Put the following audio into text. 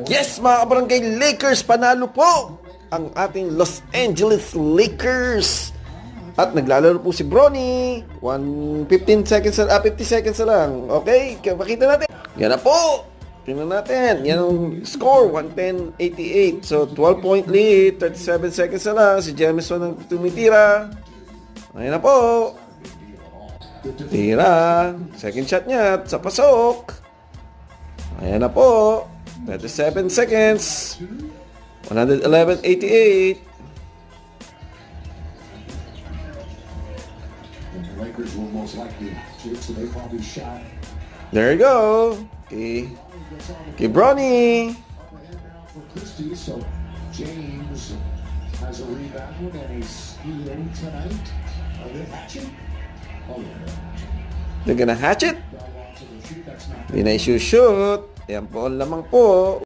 Yes, mga kabarangay Lakers, panalo po ang ating Los Angeles Lakers. At naglalaro po si Bronny. 50 seconds na lang. Okay, makita natin. Yan na po. Tingnan natin. Yan ang score, 110-88. So, 12-point lead, 37 seconds na lang. Si Jameson ang tumitira. Ayan na po. Tira. Second shot niya sa pasok. Ayan na po. 37 seconds. 111-88. There you go. Okay, Bronny. James has a rebound and a steal tonight. They're gonna hatch it. Hindi na i-shoot. Ayan po ang lamang po.